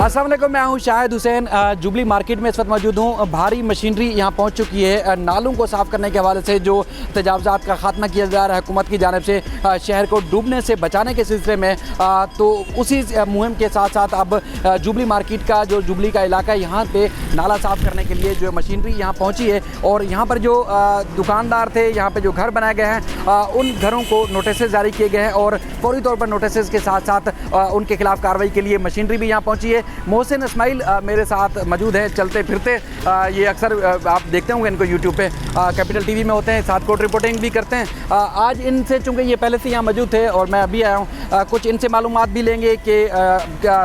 अस्सलाम वालेकुम, मैं हूं शाहिद हुसैन। जुबली मार्केट में इस वक्त मौजूद हूं। भारी मशीनरी यहां पहुंच चुकी है। नालों को साफ़ करने के हवाले से जो तजावज़ात का ख़ात्मा किया जा रहा है हुकूमत की जानिब से शहर को डूबने से बचाने के सिलसिले में, तो उसी मुहिम के साथ साथ अब जुबली मार्केट का जो जुबली का इलाका है यहाँ पे नाला साफ़ करने के लिए जो मशीनरी यहाँ पहुँची है। और यहाँ पर जो दुकानदार थे, यहाँ पर जो घर बनाए गए हैं, उन घरों को नोटिस जारी किए गए हैं और फौरी तौर पर नोटिस के साथ साथ उनके खिलाफ कार्रवाई के लिए मशीनरी भी यहाँ पहुँची है। मोहसिन इस्माइल मेरे साथ मौजूद है, चलते फिरते ये अक्सर आप देखते होंगे इनको यूट्यूब पे, कैपिटल टीवी में होते हैं, साथ कोर्ट रिपोर्टिंग भी करते हैं। आज इनसे चूँकि ये पहले से यहाँ मौजूद थे और मैं अभी आया हूँ, कुछ इनसे मालूमात भी लेंगे कि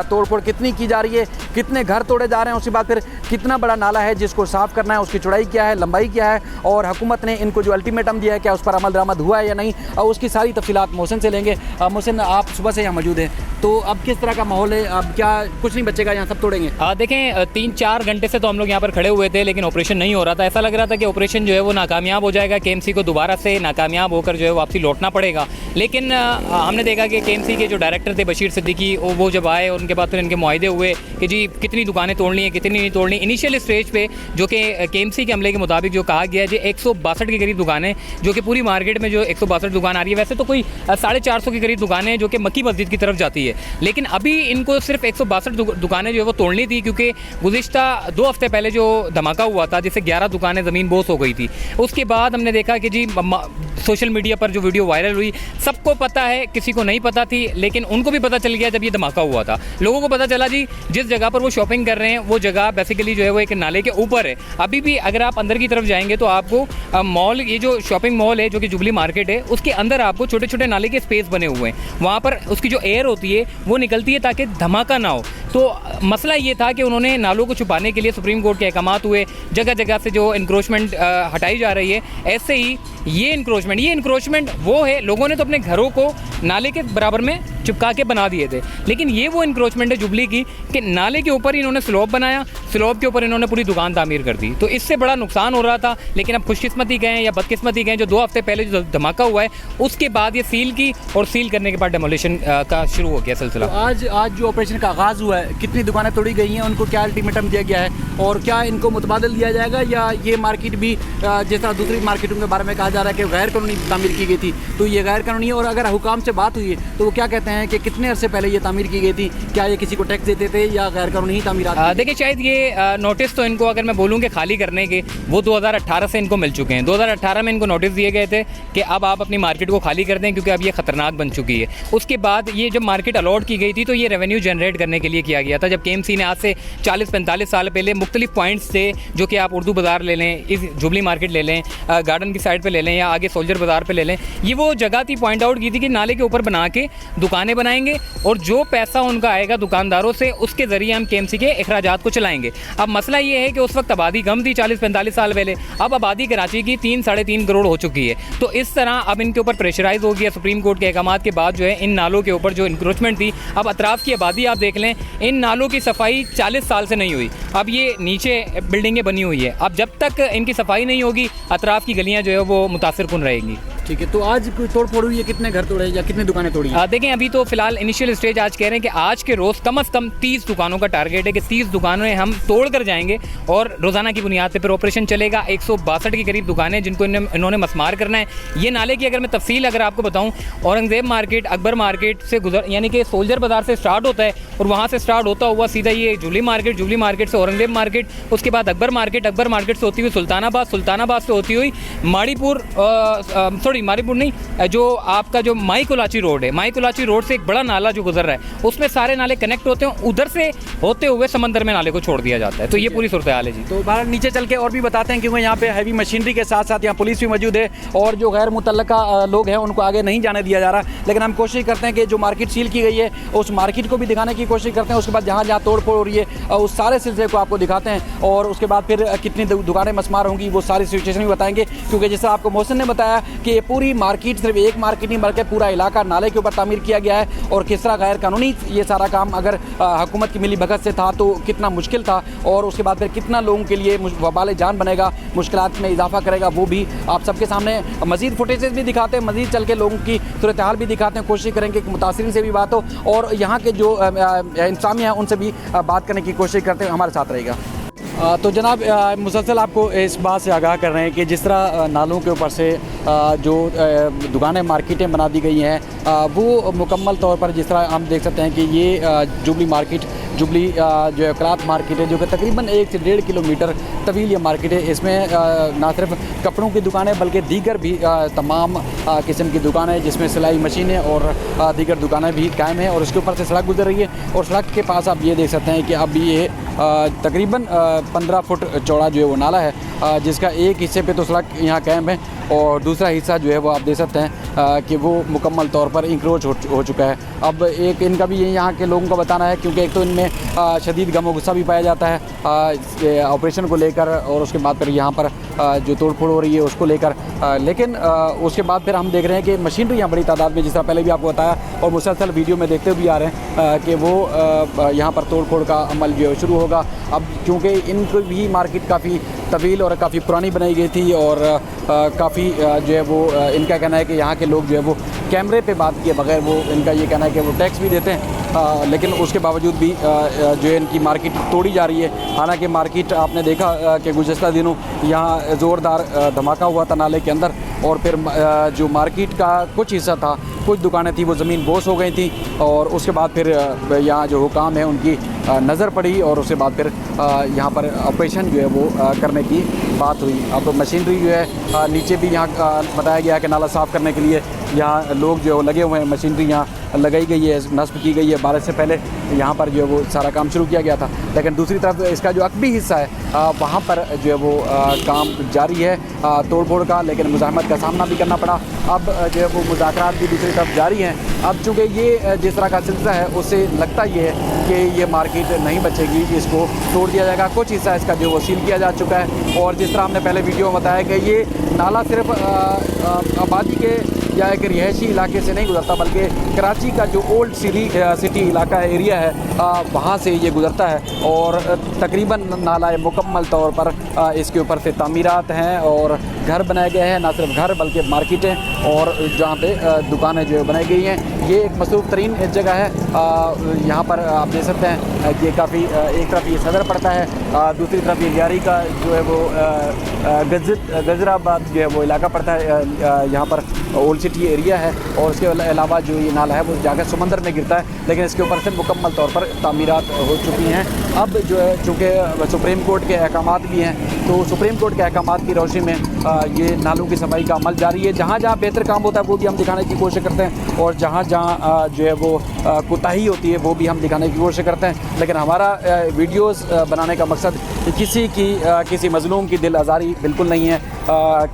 तोड़ फोड़ कितनी की जा रही है, कितने घर तोड़े जा रहे हैं, उसके बाद फिर कितना बड़ा नाला है जिसको साफ़ करना है, उसकी चौड़ाई क्या है, लंबाई क्या है, और हुकूमत ने इनको जो अल्टीमेटम दिया है क्या उस पर अमल दरामद हुआ है या नहीं, और उसकी सारी तफसीलात मोहसिन से लेंगे। मोहसिन, आप सुबह से यहाँ मौजूद हैं, तो अब किस तरह का माहौल है? अब क्या कुछ नहीं बचेगा, यहाँ सब तोड़ेंगे? देखें, 3-4 घंटे से तो हम लोग यहाँ पर खड़े हुए थे, लेकिन ऑपरेशन नहीं हो रहा था। ऐसा लग रहा था कि ऑपरेशन जो है वो नाकामयाब हो जाएगा, केएमसी को दोबारा से नाकामयाब होकर जो है वापसी लौटना पड़ेगा। लेकिन हमने देखा कि केएमसी के जो डायरेक्टर थे बशीर सिद्दीकी, वो जब आए और उनके बाद फिर इनके मुआहदे हुए कि जी कितनी दुकानें तोड़नी है, कितनी नहीं तोड़नी। इनिशियल स्टेज पे जो कि केएमसी के अमले के मुताबिक जो कहा गया है जी 162 के करीब दुकानें, जो कि पूरी मार्केट में जो 162 दुकान आ रही है। वैसे तो कोई 450 के करीब दुकानें जो कि मक्की मस्जिद की तरफ जाती है, लेकिन अभी इनको सिर्फ 162 दुकानें जो है वो तोड़नी थी, क्योंकि गुज़िश्ता 2 हफ्ते पहले जो धमाका हुआ था जिससे 11 दुकानें ज़मीन बोस हो गई थी। उसके बाद हमने देखा कि जी सोशल मीडिया पर जो वीडियो वायरल हुई, सबको पता है, किसी को नहीं पता थी, लेकिन उनको भी पता चल गया जब ये धमाका हुआ था। लोगों को पता चला जी जिस जगह पर वो शॉपिंग कर रहे हैं वो जगह बेसिकली जो है वो एक नाले के ऊपर है। अभी भी अगर आप अंदर की तरफ जाएंगे तो आपको मॉल, ये जो शॉपिंग मॉल है जो कि जुबली मार्केट है, उसके अंदर आपको छोटे छोटे नाले के स्पेस बने हुए हैं। वहाँ पर उसकी जो एयर होती है वो निकलती है ताकि धमाका ना हो। तो मसला ये था कि उन्होंने नालों को छुपाने के लिए सुप्रीम कोर्ट के अहकामात हुए, जगह जगह से जो इंक्रोचमेंट हटाई जा रही है। ऐसे ही ये इंक्रोचमेंट वो है, लोगों ने तो अपने घरों को नाले के बराबर में चिपका के बना दिए थे, लेकिन ये वो इंक्रोचमेंट है जुबली की कि नाले के ऊपर इन्होंने स्लोप बनाया, स्लोप के ऊपर इन्होंने पूरी दुकान तामीर कर दी। तो इससे बड़ा नुकसान हो रहा था। लेकिन अब खुशकिस्मती गए या बदकिस्मती गए, जो 2 हफ्ते पहले जो धमाका हुआ है उसके बाद ये सील की, और सील करने के बाद डेमोलिशन का शुरू हो गया सिलसिला। तो आज जो ऑपरेशन का आगाज़ हुआ है, कितनी दुकानें तोड़ी गई हैं, उनको क्या अल्टीमेटम दिया गया है, और क्या इनको मुतबादल दिया जाएगा, या ये मार्केट भी जिस तरह दूसरी मार्केटों के बारे में कहा जा रहा है कि गैर कानूनी तामीर की गई थी, तो ये गैर कानूनी है? और अगर हुकाम से बात हुई है तो वो क्या कहते हैं कि कितने अरसे पहले ये तामीर की गई थी, क्या ये किसी को टैक्स देते थे या गैर कानूनी ही तामीरात? देखिए, शायद ये नोटिस तो इनको, अगर मैं बोलूँ कि खाली करने के, वो 2018 से इनको मिल चुके हैं। 2018 में इनको नोटिस दिए गए थे कि अब आप अपनी मार्केट को खाली कर दें क्योंकि अब ये ख़तरनाक बन चुकी है। उसके बाद ये जब मार्केट अलॉट की गई थी तो ये रेवेन्यू जनरेट करने के लिए किया गया था। जब केएमसी ने आज से 40-45 साल पहले मुख्तलिफ पॉइंट्स थे, जो कि आप उर्दू बाज़ार ले लें, इस जुबली मार्केट ले लें, गार्डन की साइड पर ले लें, या आगे सोल्जर बाज़ार पर ले लें, ये वो जगह थी, पॉइंट आउट की थी कि नाले के ऊपर बना के दुकानें बनाएंगे और जो पैसा उनका आएगा दुकानदारों से, उसके ज़रिए हम केएमसी के अखराजात को चलाएंगे। अब मसला ये है कि उस वक्त आबादी कम थी 40-45 साल पहले, अब आबादी कराची की 3-3.5 करोड़ हो चुकी है। तो इस तरह अब इनके ऊपर प्रेशराइज हो गया सुप्रीम कोर्ट के अहकामात के बाद, जो है इन नालों के ऊपर जो इंक्रोचमेंट थी, अब अतराफ़ की आबादी आप देख लें, इन नालों की सफाई 40 साल से नहीं हुई। अब ये नीचे बिल्डिंगें बनी हुई है, अब जब तक इनकी सफाई नहीं होगी अतराफ़ की गलियाँ जो है वो मुतासिर कुन रहेंगी। ठीक है, तो आज कोई तोड़ फोड़ हुई है? कितने घर तोड़े या कितनी दुकानें तोड़ी? देखें, अभी तो फिलहाल इनिशियल स्टेज आज कह रहे हैं कि आज के रोज़ कम से कम 30 दुकानों का टारगेट है कि 30 दुकानें हम तोड़ कर जाएंगे और रोज़ाना की बुनियाद पर फिर ऑपरेशन चलेगा। 162 के करीब दुकानें जिनको इन्होंने मसमार करना है। ये नाले की अगर मैं तफसील अगर आपको बताऊँ, औरंगज़ेब मार्केट, अकबर मार्केट से यानी कि सोल्जर बाज़ार से स्टार्ट होता है और वहाँ से स्टार्ट होता हुआ सीधा ये जुबली मार्केट से औरंगज़ेब मार्केट, उसके बाद अकबर मार्केट से होती हुई सुल्तानाबाद से होती हुई माड़ीपुर नहीं, जो आपका जो माई कोलाची रोड है, माई कोलाची रोड से एक बड़ा नाला जो गुजर रहा है, उसमें सारे नाले कनेक्ट होते हैं, उधर से होते हुए समंदर में नाले को छोड़ दिया जाता है। तो ये पूरी सूरत हाल है जी। तो बाहर नीचे चल के और भी बताते हैं, क्योंकि यहाँ पे हैवी मशीनरी के साथ साथ यहाँ पुलिस भी मौजूद है और जो गैर मुतल्लका लोग हैं उनको आगे नहीं जाने दिया जा रहा। लेकिन हम कोशिश करते हैं कि जो मार्केट सील की गई है उस मार्केट को भी दिखाने की कोशिश करते हैं। उसके बाद जहाँ जहाँ तोड़ फोड़ हो रही है उस सारे सिलसिले को आपको दिखाते हैं, और उसके बाद फिर कितनी दुकानें मसमार होंगी वो सारी सिचुएशन भी बताएंगे। क्योंकि जैसा आपको मोहसिन ने बताया कि पूरी मार्केट, सिर्फ एक मार्केट नहीं बल्कि पूरा इलाका नाले के ऊपर तामीर किया गया है। और किस तरह गैर कानूनी ये सारा काम अगर हुकूमत की मिली भगत से था तो कितना मुश्किल था, और उसके बाद फिर कितना लोगों के लिए वबाल जान बनेगा, मुश्किलात में इजाफा करेगा, वो भी आप सबके सामने मज़ीद फुटेजेस भी दिखाते हैं, मज़ीद चल के लोगों की सूरत हाल भी दिखाते हैं। कोशिश करेंगे कि मुतासिरीन से भी बात हो और यहाँ के जो इंतजामिया हैं उनसे भी बात करने की कोशिश करते हैं। हमारे साथ रहेगा। तो जनाब, मुसलसल आपको इस बात से आगाह कर रहे हैं कि जिस तरह नालों के ऊपर से जो दुकानें, मार्केटें बना दी गई हैं, वो मुकम्मल तौर पर जिस तरह हम देख सकते हैं कि ये जुबली मार्केट, जुबली जो है क्लॉथ मार्केट है, जो कि तकरीबन 1 से 1.5 किलोमीटर तवील ये मार्केट है। इसमें ना सिर्फ कपड़ों की दुकानें बल्कि दीगर भी तमाम किस्म की दुकानें, जिसमें सिलाई मशीनें और दीगर दुकानें भी कायम हैं। और उसके ऊपर से सड़क गुजर रही है और सड़क के पास आप ये देख सकते हैं कि अब ये तकरीबन 15 फुट चौड़ा जो है वो नाला है, जिसका एक हिस्से पे तो सड़क यहाँ कायम है और दूसरा हिस्सा जो है वो आप देख सकते हैं कि वो मुकम्मल तौर पर इंक्रोच हो चुका है। अब एक इनका भी यहाँ के लोगों का बताना है, क्योंकि एक तो इनमें शदीद गम गुस्सा भी पाया जाता है ऑपरेशन को लेकर, और उसके बाद फिर यहाँ पर जो तोड़ फोड़ हो रही है उसको लेकर। लेकिन उसके बाद फिर हम देख रहे हैं कि मशीनरी यहाँ बड़ी तादाद में, जिस तरह पहले भी आपको बताया और मुसलसल वीडियो में देखते भी आ रहे हैं कि वो यहाँ पर तोड़ फोड़ का अमल जो है शुरू होगा। अब चूँकि इनकी भी मार्केट काफ़ी तवील और काफ़ी पुरानी बनाई गई थी और काफ़ी जो है वो इनका कहना है कि यहाँ के लोग जो है वो कैमरे पे बात किए बगैर, वो इनका ये कहना है कि वो टैक्स भी देते हैं, लेकिन उसके बावजूद भी जो है इनकी मार्केट तोड़ी जा रही है। हालांकि मार्केट आपने देखा कि गुज़श्ता दिनों यहाँ ज़ोरदार धमाका हुआ था नाले के अंदर, और फिर जो मार्केट का कुछ हिस्सा था, कुछ दुकानें थी, वो ज़मीन बोस हो गई थी। और उसके बाद फिर यहाँ जो हुकाम है उनकी नज़र पड़ी और उसके बाद फिर यहाँ पर ऑपरेशन जो है वो करने की बात हुई। अब मशीनरी जो है नीचे भी यहाँ बताया गया कि नाला साफ़ करने के लिए यहाँ लोग जो लगे हुए हैं, मशीनरी यहाँ लगाई गई है, नस्ब की गई है। बारिश से पहले यहाँ पर जो है वो सारा काम शुरू किया गया था, लेकिन दूसरी तरफ इसका जो अकबी हिस्सा है वहाँ पर जो है वो काम जारी है तोड़ फोड़ का, लेकिन मुज़ाहमत का सामना भी करना पड़ा। अब जो है वो मुज़ाकरात भी दूसरी तरफ जारी हैं। अब चूँकि ये जिस तरह का सिलसिला है उससे लगता ये है कि ये मार्केट नहीं बचेगी, इसको तोड़ दिया जाएगा। कुछ हिस्सा इसका जो वो सील किया जा चुका है, और जिस तरह हमने पहले वीडियो में बताया कि ये नाला सिर्फ आबादी के या एक रिहायशी इलाके से नहीं गुजरता, बल्कि कराची का जो ओल्ड सिटी इलाका है, एरिया है, वहाँ से ये गुजरता है। और तकरीबन नाला मुकम्मल तौर पर इसके ऊपर से तामीरात हैं और घर बनाए गए हैं, ना सिर्फ घर बल्कि मार्केटें और जहाँ पे दुकानें जो बनाई गई हैं। ये एक मसरूफ़ तरीन जगह है। यहाँ पर आप देख सकते हैं कि काफ़ी एक तरफ ये सदर पड़ता है, दूसरी तरफ ये लियारी का जो है वो गजराबाद जो है वो इलाका पड़ता है। यहाँ पर ओल्ड सिटी एरिया है और उसके अलावा जो ये नाला है वो जाकर समंदर में गिरता है, लेकिन इसके ऊपर से मुकम्मल तौर पर तामीरात हो चुकी हैं। अब जो है चूँकि सुप्रीम कोर्ट के अहकामात भी हैं, तो सुप्रीम कोर्ट के अहकामात की रोशनी में ये नालों की सफाई का अमल जारी है। जहाँ जहाँ बेहतर काम होता है वो भी हम दिखाने की कोशिश करते हैं, और जहाँ जहाँ जो है वो कोताही होती है वो भी हम दिखाने की कोशिश करते हैं। लेकिन हमारा वीडियोस बनाने का मकसद किसी मज़लूम की दिल आज़ारी बिल्कुल नहीं है,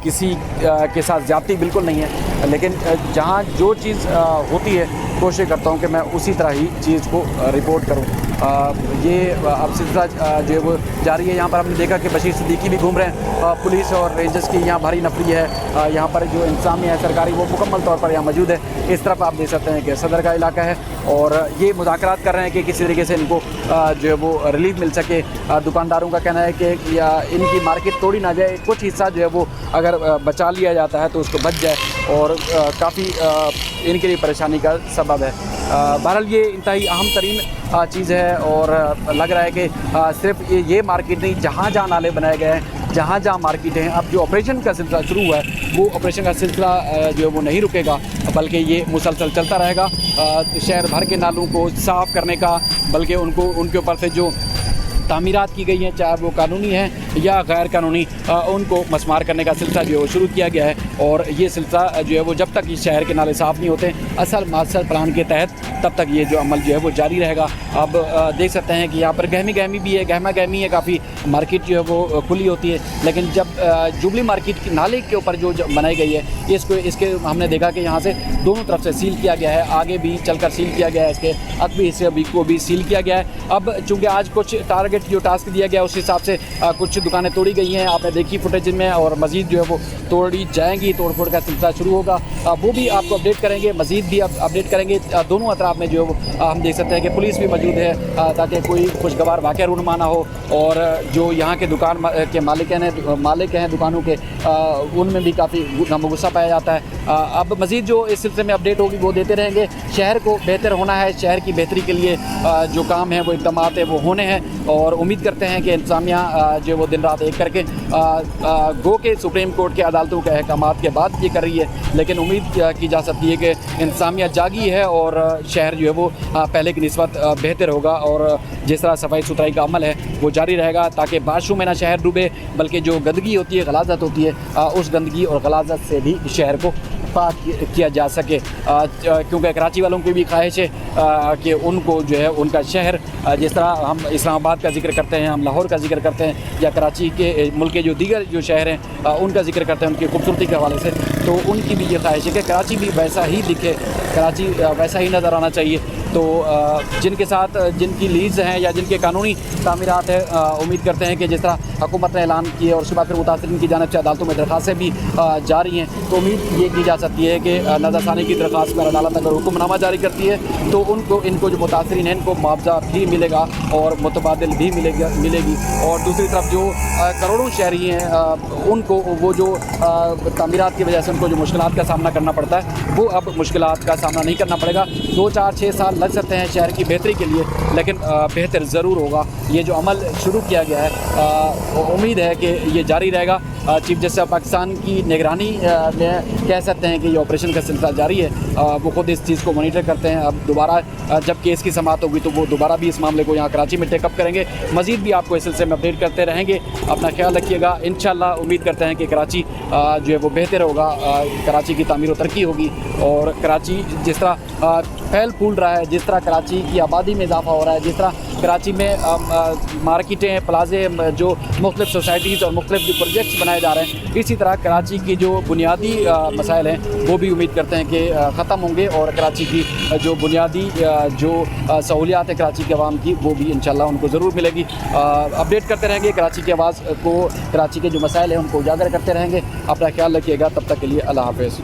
किसी के साथ ज़्यादती बिल्कुल नहीं है, लेकिन जहाँ जो चीज़ होती है कोशिश करता हूँ कि मैं उसी तरह ही चीज़ को रिपोर्ट करूँ। ये अब सिलसिला जो है वो जारी है। यहाँ पर हमने देखा कि बशीर सिद्दीकी भी घूम रहे हैं। पुलिस और रेंजर्स की यहाँ भारी नफरी है। यहाँ पर जो इंतजामिया है सरकारी वो मुकम्मल तौर पर यहाँ मौजूद है। इस तरफ आप देख सकते हैं कि सदर का इलाका है और ये मुज़ाकरात कर रहे हैं कि किसी तरीके से इनको जो है वो रिलीफ मिल सके। दुकानदारों का कहना है कि या इनकी मार्केट तोड़ी ना जाए, कुछ हिस्सा जो है वो अगर बचा लिया जाता है तो उसको बच जाए, और काफ़ी इनके लिए परेशानी का सबब है। बहरहाल ये इंतहाई अहम तरीन चीज़ है और लग रहा है कि सिर्फ ये मार्केट नहीं, जहाँ जहाँ नाले बनाए गए हैं, जहाँ जहाँ मार्केटें हैं, अब जो ऑपरेशन का सिलसिला शुरू हुआ है वो ऑपरेशन का सिलसिला जो है वो नहीं रुकेगा, बल्कि ये मुसलसल चलता रहेगा। शहर भर के नालों को साफ़ करने का, बल्कि उनके ऊपर से जो तामीरात की गई हैं, चाहे वो कानूनी हैं या गैर कानूनी, उनको मस्मार करने का सिलसिला जो है वो शुरू किया गया है। और ये सिलसिला जो है वो जब तक इस शहर के नाले साफ़ नहीं होते असल मास्टर प्लान के तहत, तब तक ये जो अमल जो है वो जारी रहेगा। अब देख सकते हैं कि यहाँ पर गहमी भी है, गहमा गहमी है, काफ़ी मार्केट जो है वो खुली होती है, लेकिन जब जुबली मार्केट नाले के ऊपर जो बनाई गई है इसके हमने देखा कि यहाँ से दोनों तरफ से सील किया गया है, आगे भी चलकर सील किया गया है, इसके अगले हिस्से को भी सील किया गया है। अब चूँकि आज कुछ टारगेट इमीडिएट जो टास्क दिया गया उस हिसाब से कुछ दुकानें तोड़ी गई हैं, आपने देखी फुटेज में, और मज़ीद जो है वो तोड़ी जाएंगी, तोड़ फोड़ का सिलसिला शुरू होगा, वो भी आपको अपडेट करेंगे, मज़ीद भी अपडेट करेंगे। दोनों अतराफ में जो है वो हम देख सकते हैं कि पुलिस भी मौजूद है ताकि कोई खुशगवार वाक़या रूनुमा ना हो, और जो यहाँ के दुकान के मालिक हैं दुकानों के, उनमें भी काफ़ी गुस्सा पाया जाता है। अब मज़ीद जो इस सिलसिले में अपडेट होगी वो देते रहेंगे। शहर को बेहतर होना है, शहर की बेहतरी के लिए जो काम है वो इक़दाम है वो होने हैं, और उम्मीद करते हैं कि इंतज़ामिया जो वो दिन रात एक करके गो के सुप्रीम कोर्ट के अदालतों के अहकामात के बाद ये कर रही है, लेकिन उम्मीद की जा सकती है कि इंतज़ामिया जागी है और शहर जो है वो पहले की निस्बत बेहतर होगा, और जिस तरह सफाई सुथराई का अमल है वो जारी रहेगा, ताकि बारिशों में ना शहर डूबे, बल्कि जो गंदगी होती है, गलाज़त होती है, उस गंदगी और गलाज़त से भी शहर को पाक किया जा सके, क्योंकि कराची वालों की भी ख्वाहिश है कि उनको जो है उनका शहर, जिस तरह हम इस्लामाबाद का जिक्र करते हैं, हम लाहौर का जिक्र करते हैं, या कराची के मुल्क के जो दीगर जो शहर हैं उनका जिक्र करते हैं उनकी खूबसूरती के हवाले से, तो उनकी भी ये ख्वाहिश है कि कराची भी वैसा ही दिखे, कराची वैसा ही नज़र आना चाहिए। तो जिनके साथ जिनकी लीज़ हैं या जिनके कानूनी तामीरात है, उम्मीद करते हैं कि जिस तरह हुकूमत ने ऐलान किया और उसके बाद फिर मुतासरीन की जानिब से अदालतों में दरख्वास्तें भी जारी हैं, तो उम्मीद ये की जा सकती है कि नज़रसानी की दरख्वास्त पर अदालत अगर हुक्मनामा जारी करती है तो इनको जो मुतासरीन हैं इनको मुआवजा भी मिलेगा और मुतबादिल भी मिलेगी, और दूसरी तरफ जो करोड़ों शहरी हैं उनको वो जो तामीरात की वजह से उनको जो मुश्किलात का सामना करना पड़ता है वो अब मुश्किलात का सामना नहीं करना पड़ेगा। 2, 4, 6 साल लग सकते हैं शहर की बेहतरी के लिए, लेकिन बेहतर ज़रूर होगा। ये जो अमल शुरू किया गया है उम्मीद है कि ये जारी रहेगा। चीफ जस्टिस ऑफ पाकिस्तान की निगरानी में कह सकते हैं कि ये ऑपरेशन का सिलसिला जारी है, वो खुद इस चीज़ को मॉनिटर करते हैं। अब दोबारा जब केस की समाअत होगी तो वो दोबारा भी इस मामले को यहाँ कराची में टेकअप करेंगे। मज़ीद भी आपको इस सिलसिले में अपडेट करते रहेंगे। अपना ख्याल रखिएगा। इंशाल्लाह उम्मीद करते हैं कि कराची जो है वो बेहतर होगा, कराची की तामीर व तरक्की होगी, और कराची जिस तरह फैल फूल रहा है, जिस तरह कराची की आबादी में इजाफा हो रहा है, जिस तरह कराची में मार्केटें, प्लाजे, जो मुख्तलिफ सोसाइटीज़ और मुख्तलिफ जो प्रोजेक्ट्स बनाए जा रहे हैं, इसी तरह कराची की जो बुनियादी मसाइल हैं वो भी उम्मीद करते हैं कि ख़त्म होंगे, और कराची की जो बुनियादी जो सहूलियात है कराची के अवाम की वो भी इंशाल्लाह उनको ज़रूर मिलेगी। अपडेट करते रहेंगे, कराची की आवाज़ को, कराची के जो मसाइल हैं उनको उजागर करते रहेंगे। अपना ख्याल रखिएगा। तब तक के लिए अल्लाह हाफ़िज़।